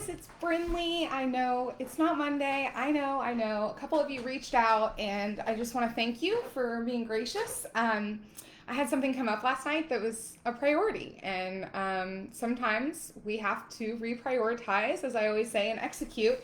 it's Brindley. I know it's not Monday. I know. A couple of you reached out, and I just want to thank you for being gracious. I had something come up last night that was a priority, and sometimes we have to reprioritize, as I always say, and execute.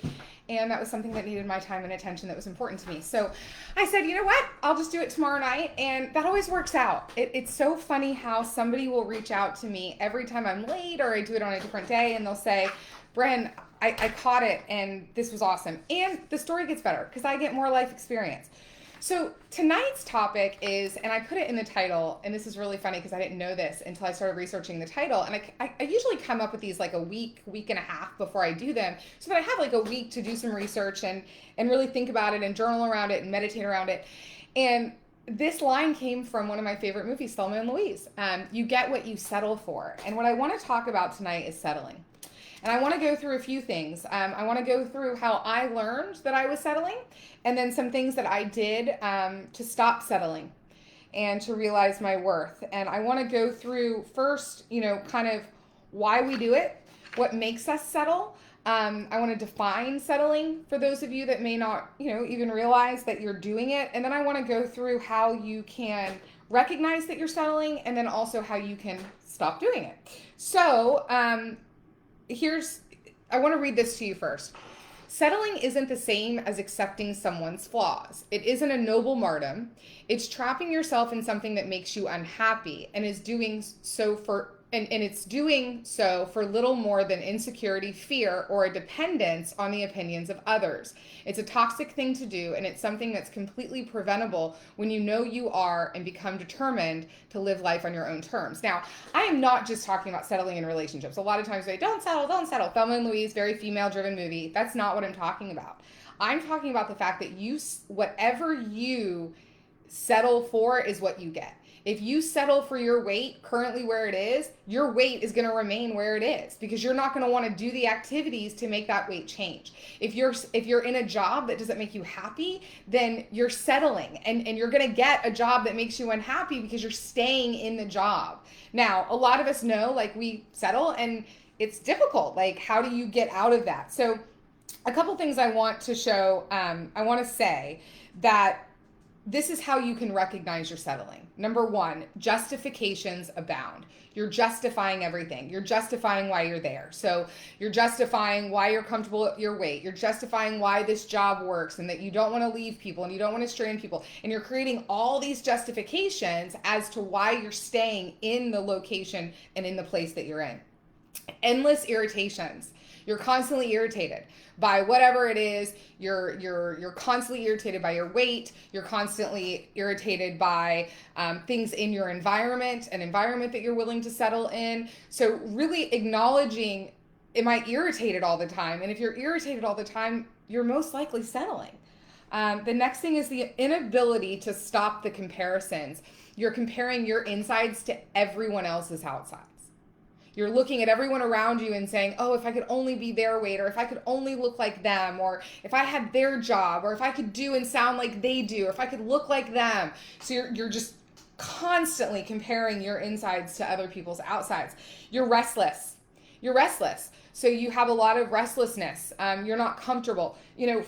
And that was something that needed my time and attention that was important to me. So I said, you know what? I'll just do it tomorrow night. And that always works out. It's so funny how somebody will reach out to me every time I'm late or I do it on a different day, and they'll say, Bren, I caught it and this was awesome. And the story gets better because I get more life experience. So tonight's topic is, and I put it in the title, and this is really funny because I didn't know this until I started researching the title. And I usually come up with these like a week and a half before I do them, so that I have like a week to do some research and really think about it and journal around it and meditate around it. And this line came from one of my favorite movies, Thelma and Louise. You get what you settle for. And what I want to talk about tonight is settling. And I want to go through a few things. I want to go through how I learned that I was settling, and then some things that I did to stop settling and to realize my worth. And I want to go through first, kind of why we do it, what makes us settle. I want to define settling for those of you that may not, even realize that you're doing it. And then I want to go through how you can recognize that you're settling, and then also how you can stop doing it. So, I want to read this to you first. Settling isn't the same as accepting someone's flaws. It isn't a noble martyrdom. It's trapping yourself in something that makes you unhappy and is doing so for it's doing so for little more than insecurity, fear, or a dependence on the opinions of others. It's a toxic thing to do, and it's something that's completely preventable when you know you are and become determined to live life on your own terms. Now, I am not just talking about settling in relationships. A lot of times we say, don't settle. Thelma and Louise, very female-driven movie. That's not what I'm talking about. I'm talking about the fact that whatever you settle for is what you get. If you settle for your weight currently where it is, your weight is going to remain where it is because you're not going to want to do the activities to make that weight change. If you're in a job that doesn't make you happy, then you're settling, and you're going to get a job that makes you unhappy because you're staying in the job. Now, a lot of us know, like, we settle and it's difficult. Like, how do you get out of that? So a couple things I want to show, I want to say that this is how you can recognize you're settling. Number one, justifications abound. You're justifying everything. You're justifying why you're there. So you're justifying why you're comfortable at your weight. You're justifying why this job works and that you don't want to leave people and you don't want to strain people. And you're creating all these justifications as to why you're staying in the location and in the place that you're in. Endless irritations. You're constantly irritated by whatever it is. You're constantly irritated by your weight. You're constantly irritated by things in your environment, an environment that you're willing to settle in. So really acknowledging, am I irritated all the time? And if you're irritated all the time, you're most likely settling. The next thing is the inability to stop the comparisons. You're comparing your insides to everyone else's outsides. You're looking at everyone around you and saying, oh, if I could only be their weight, or if I could only look like them, or if I had their job, or if I could do and sound like they do, or if I could look like them. So you're just constantly comparing your insides to other people's outsides. You're restless. So you have a lot of restlessness. You're not comfortable.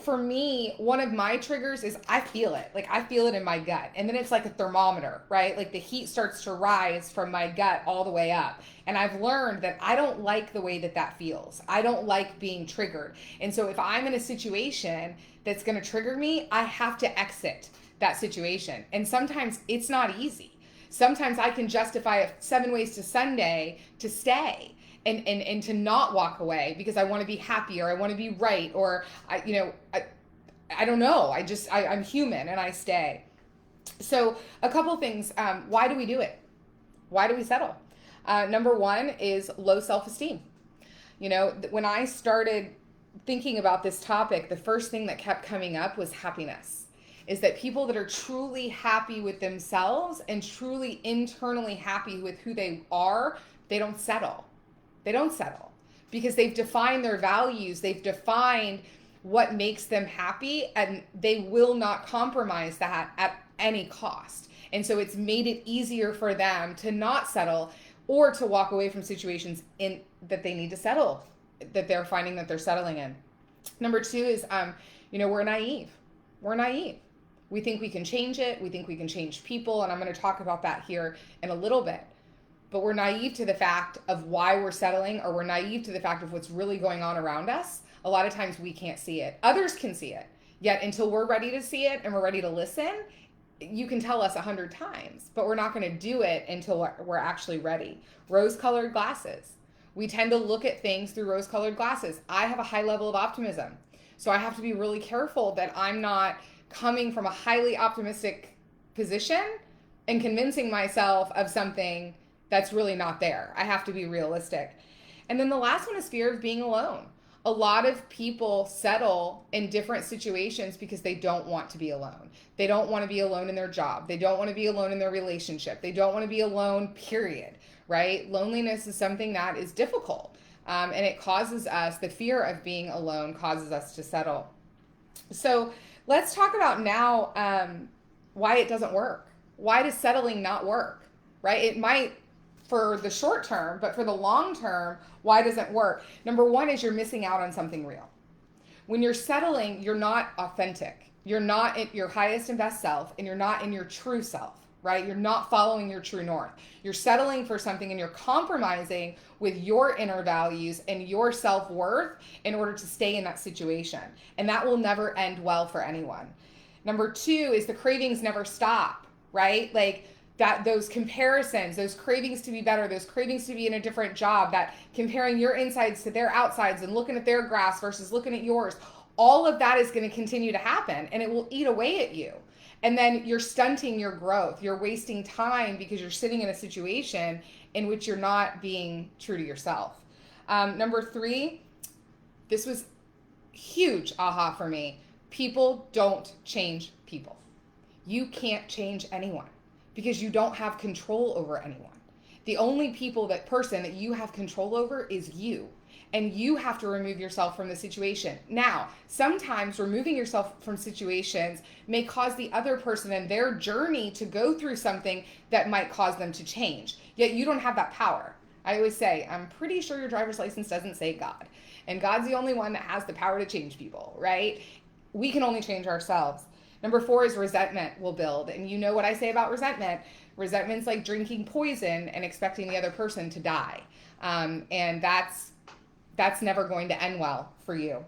For me, one of my triggers is I feel it. Like, I feel it in my gut. And then it's like a thermometer, right? Like, the heat starts to rise from my gut all the way up. And I've learned that I don't like the way that feels. I don't like being triggered. And so if I'm in a situation that's going to trigger me, I have to exit that situation. And sometimes it's not easy. Sometimes I can justify 7 ways to Sunday to stay. And to not walk away because I want to be happy, or I want to be right, or I don't know. I'm human and I stay. So a couple things. Why do we do it? Why do we settle? Number one is low self-esteem. When I started thinking about this topic, the first thing that kept coming up was happiness. Is that people that are truly happy with themselves and truly internally happy with who they are, they don't settle. They don't settle because they've defined their values. They've defined what makes them happy, and they will not compromise that at any cost. And so it's made it easier for them to not settle or to walk away from situations that they need to settle that they're finding that they're settling in. Number two is, we're naive. We're naive. We think we can change it. We think we can change people. And I'm going to talk about that here in a little bit. But we're naive to the fact of why we're settling, or we're naive to the fact of what's really going on around us. A lot of times we can't see it. Others can see it. Yet until we're ready to see it and we're ready to listen, you can tell us 100 times, but we're not going to do it until we're actually ready. Rose-colored glasses. We tend to look at things through rose-colored glasses. I have a high level of optimism, so I have to be really careful that I'm not coming from a highly optimistic position and convincing myself of something that's really not there. I have to be realistic. And then the last one is fear of being alone. A lot of people settle in different situations because they don't want to be alone. They don't want to be alone in their job. They don't want to be alone in their relationship. They don't want to be alone, period, right? Loneliness is something that is difficult. And it causes us, the fear of being alone causes us to settle. So let's talk about now why it doesn't work. Why does settling not work, right? It might for the short term, but for the long term, why does it work? Number one is you're missing out on something real. When you're settling, you're not authentic. You're not at your highest and best self, and you're not in your true self, right? You're not following your true north. You're settling for something, and you're compromising with your inner values and your self-worth in order to stay in that situation. And that will never end well for anyone. Number two is the cravings never stop, right? Like, that those comparisons, those cravings to be better, those cravings to be in a different job, that comparing your insides to their outsides and looking at their grass versus looking at yours, all of that is going to continue to happen, and it will eat away at you. And then you're stunting your growth. You're wasting time because you're sitting in a situation in which you're not being true to yourself. Number three, this was huge aha for me. People don't change people. You can't change anyone, because you don't have control over anyone. The only person that you have control over is you. And you have to remove yourself from the situation. Now, sometimes removing yourself from situations may cause the other person and their journey to go through something that might cause them to change. Yet you don't have that power. I always say, I'm pretty sure your driver's license doesn't say God. And God's the only one that has the power to change people, right? We can only change ourselves. Number four is resentment will build. And you know what I say about resentment. Resentment's like drinking poison and expecting the other person to die. And that's never going to end well for you.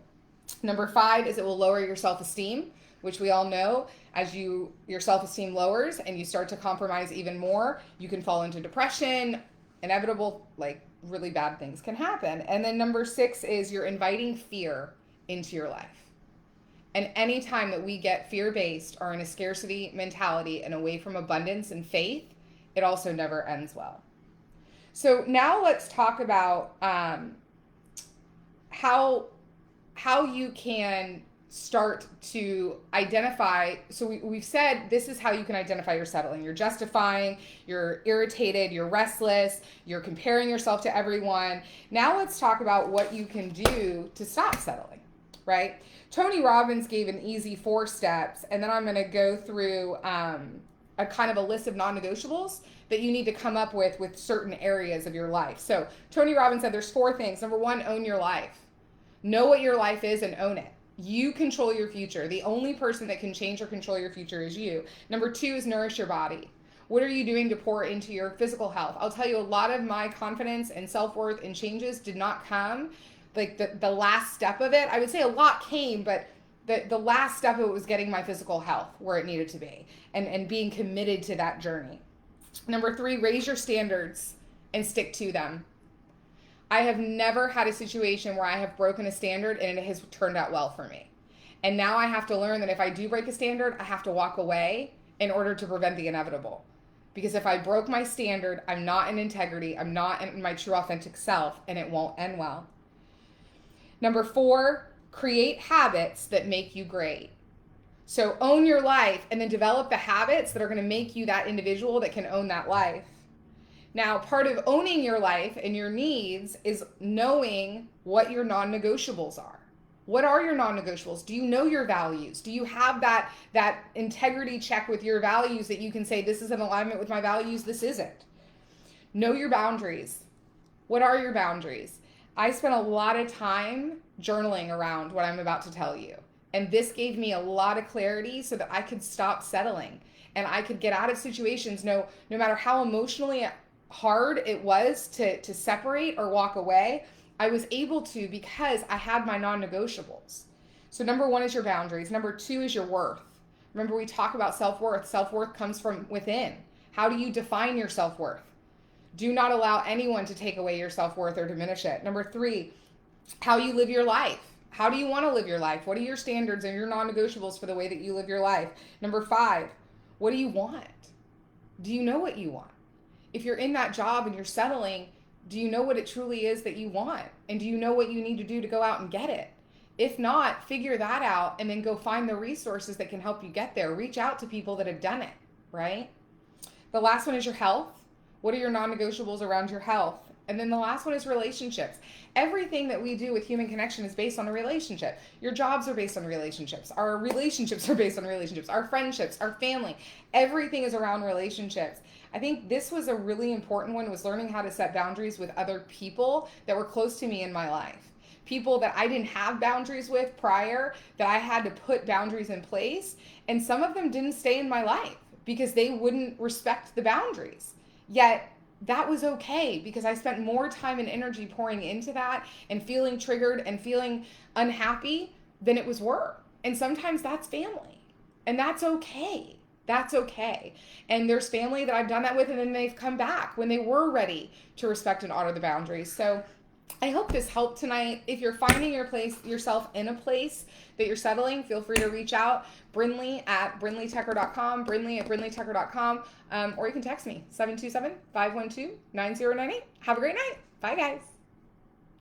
Number five is it will lower your self-esteem, which we all know as your self-esteem lowers and you start to compromise even more, you can fall into depression, inevitable, like really bad things can happen. And then number six is you're inviting fear into your life. And any time that we get fear-based or in a scarcity mentality and away from abundance and faith, it also never ends well. So now let's talk about how you can start to identify. So we've said this is how you can identify you're settling. You're justifying, you're irritated, you're restless, you're comparing yourself to everyone. Now let's talk about what you can do to stop settling, right? Tony Robbins gave an easy 4 steps, and then I'm going to go through a kind of a list of non-negotiables that you need to come up with certain areas of your life. So Tony Robbins said there's 4 things. Number 1, own your life. Know what your life is and own it. You control your future. The only person that can change or control your future is you. Number 2 is nourish your body. What are you doing to pour into your physical health? I'll tell you, a lot of my confidence and self-worth and changes did not come. Like the last step of it, I would say a lot came, but the last step of it was getting my physical health where it needed to be and being committed to that journey. Number 3, raise your standards and stick to them. I have never had a situation where I have broken a standard and it has turned out well for me. And now I have to learn that if I do break a standard, I have to walk away in order to prevent the inevitable. Because if I broke my standard, I'm not in integrity, I'm not in my true authentic self, and it won't end well. Number 4, create habits that make you great. So own your life and then develop the habits that are going to make you that individual that can own that life. Now, part of owning your life and your needs is knowing what your non-negotiables are. What are your non-negotiables? Do you know your values? Do you have that integrity check with your values that you can say, this is in alignment with my values, this isn't? Know your boundaries. What are your boundaries? I spent a lot of time journaling around what I'm about to tell you. And this gave me a lot of clarity so that I could stop settling and I could get out of situations no matter how emotionally hard it was to separate or walk away. I was able to because I had my non-negotiables. So number 1 is your boundaries. Number 2 is your worth. Remember, we talk about self-worth. Self-worth comes from within. How do you define your self-worth? Do not allow anyone to take away your self-worth or diminish it. Number 3, how you live your life. How do you want to live your life? What are your standards and your non-negotiables for the way that you live your life? Number 5, what do you want? Do you know what you want? If you're in that job and you're settling, do you know what it truly is that you want? And do you know what you need to do to go out and get it? If not, figure that out and then go find the resources that can help you get there. Reach out to people that have done it, right? The last one is your health. What are your non-negotiables around your health? And then the last one is relationships. Everything that we do with human connection is based on a relationship. Your jobs are based on relationships. Our relationships are based on relationships. Our friendships, our family, everything is around relationships. I think this was a really important one, was learning how to set boundaries with other people that were close to me in my life. People that I didn't have boundaries with prior, that I had to put boundaries in place. And some of them didn't stay in my life because they wouldn't respect the boundaries. Yet that was okay because I spent more time and energy pouring into that and feeling triggered and feeling unhappy than it was worth. And sometimes that's family. And that's okay. That's okay. And there's family that I've done that with and then they've come back when they were ready to respect and honor the boundaries. So I hope this helped tonight. If you're finding yourself in a place that you're settling, feel free to reach out. Brindley at brindleytucker.com, Brindley at brindleytucker.com, or you can text me, 727-512-9098. Have a great night. Bye, guys.